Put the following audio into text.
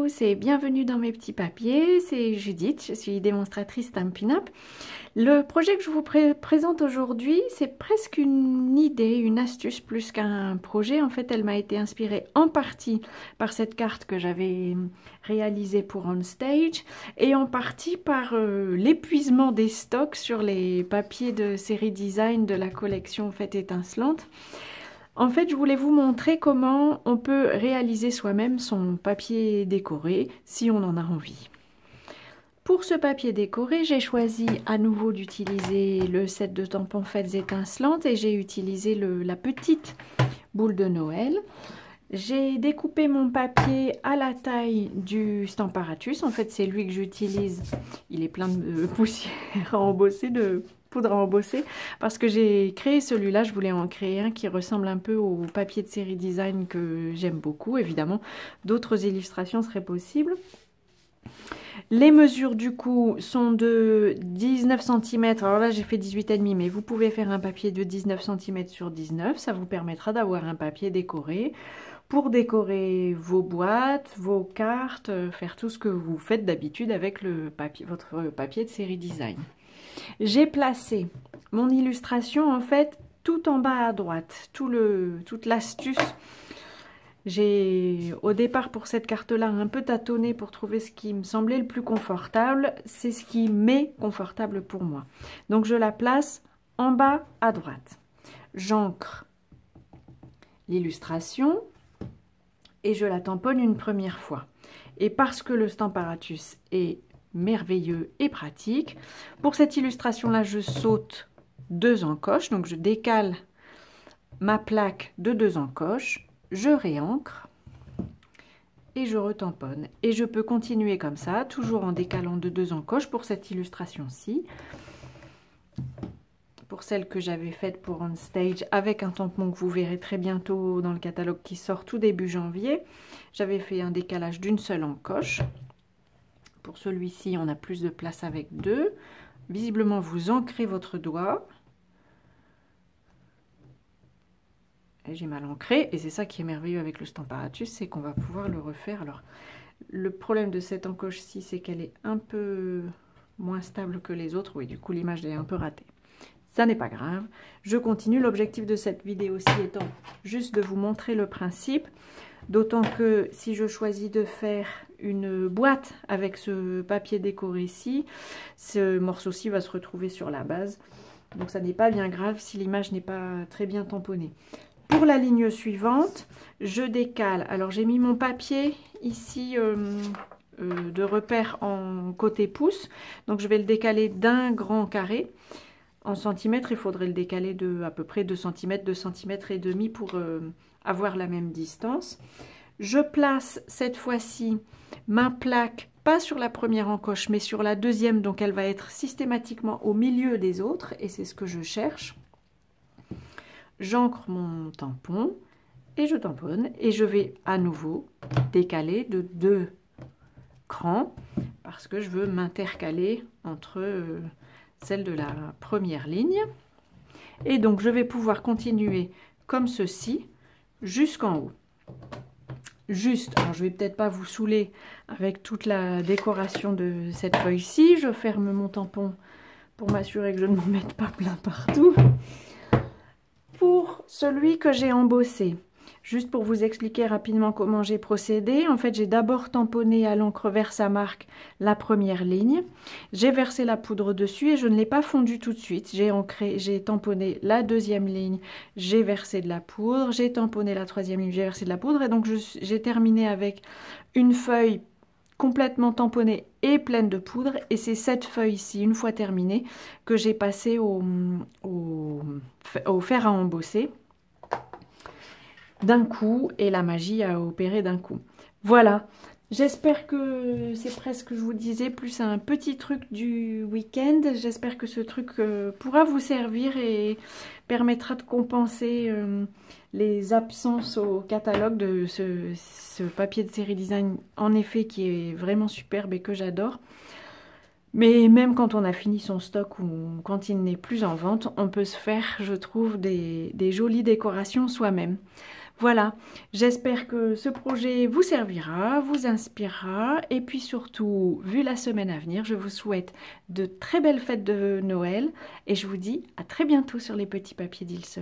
tous et bienvenue dans mes petits papiers, c'est Judith, je suis démonstratrice Stampin' Up. Le projet que je vous présente aujourd'hui, c'est presque une idée, une astuce plus qu'un projet. En fait, elle m'a été inspirée en partie par cette carte que j'avais réalisée pour On Stage et en partie par l'épuisement des stocks sur les papiers de série design de la collection Fête étincelante. En fait, je voulais vous montrer comment on peut réaliser soi-même son papier décoré si on en a envie. Pour ce papier décoré, j'ai choisi à nouveau d'utiliser le set de tampons Fêtes étincelantes et j'ai utilisé la petite boule de Noël. J'ai découpé mon papier à la taille du Stamparatus. En fait, c'est lui que j'utilise. Il est plein de poussière à embosser, de poudre à embosser, parce que j'ai créé celui-là. Je voulais en créer un qui ressemble un peu au papier de série design que j'aime beaucoup. Évidemment, d'autres illustrations seraient possibles. Les mesures du coup sont de 19 cm, alors là j'ai fait 18,5 mais vous pouvez faire un papier de 19 cm sur 19, ça vous permettra d'avoir un papier décoré pour décorer vos boîtes, vos cartes, faire tout ce que vous faites d'habitude avec le papier, votre papier de série design. J'ai placé mon illustration en fait tout en bas à droite, toute l'astuce. J'ai au départ pour cette carte-là un peu tâtonné pour trouver ce qui me semblait le plus confortable. C'est ce qui m'est confortable pour moi. Donc je la place en bas à droite. J'ancre l'illustration et je la tamponne une première fois. Et parce que le Stamparatus est merveilleux et pratique, pour cette illustration-là, je saute 2 encoches. Donc je décale ma plaque de 2 encoches. Je réancre et je retamponne. Et je peux continuer comme ça, toujours en décalant de 2 encoches pour cette illustration-ci. Pour celle que j'avais faite pour On Stage avec un tampon que vous verrez très bientôt dans le catalogue qui sort tout début janvier, j'avais fait un décalage d'une seule encoche. Pour celui-ci, on a plus de place avec 2. Visiblement, vous ancrez votre doigt. J'ai mal ancré et c'est ça qui est merveilleux avec le Stamparatus, c'est qu'on va pouvoir le refaire. Alors le problème de cette encoche-ci, c'est qu'elle est un peu moins stable que les autres. Oui, du coup l'image est un peu ratée. Ça n'est pas grave. Je continue. L'objectif de cette vidéo-ci étant juste de vous montrer le principe. D'autant que si je choisis de faire une boîte avec ce papier décoré-ci, ce morceau-ci va se retrouver sur la base. Donc ça n'est pas bien grave si l'image n'est pas très bien tamponnée. Pour la ligne suivante, je décale. Alors j'ai mis mon papier ici de repère en côté pouce. Donc je vais le décaler d'un grand carré. En centimètres, il faudrait le décaler de à peu près 2 cm, 2 cm et demi pour avoir la même distance. Je place cette fois-ci ma plaque, pas sur la première encoche, mais sur la deuxième. Donc elle va être systématiquement au milieu des autres et c'est ce que je cherche. J'ancre mon tampon et je tamponne et je vais à nouveau décaler de 2 crans parce que je veux m'intercaler entre celle de la première ligne. Et donc je vais pouvoir continuer comme ceci jusqu'en haut. Juste, alors je vais peut-être pas vous saouler avec toute la décoration de cette feuille-ci. Je ferme mon tampon pour m'assurer que je ne m'en mette pas plein partout. Pour celui que j'ai embossé, juste pour vous expliquer rapidement comment j'ai procédé, en fait j'ai d'abord tamponné à l'encre verse à marque la première ligne, j'ai versé la poudre dessus et je ne l'ai pas fondu tout de suite, j'ai tamponné la deuxième ligne, j'ai versé de la poudre, j'ai tamponné la troisième ligne, j'ai versé de la poudre et donc j'ai terminé avec une feuille complètement tamponnée et pleine de poudre et c'est cette feuille-ci, une fois terminée, que j'ai passé au fer à embosser d'un coup et la magie a opéré d'un coup. Voilà, j'espère que c'est presque, je vous disais, plus un petit truc du week-end. J'espère que ce truc pourra vous servir et permettra de compenser les absences au catalogue de ce papier de série design, en effet, qui est vraiment superbe et que j'adore. Mais même quand on a fini son stock ou quand il n'est plus en vente, on peut se faire, je trouve, des jolies décorations soi-même. Voilà, j'espère que ce projet vous servira, vous inspirera et puis surtout, vu la semaine à venir, je vous souhaite de très belles fêtes de Noël et je vous dis à très bientôt sur les petits papiers d'Ilse.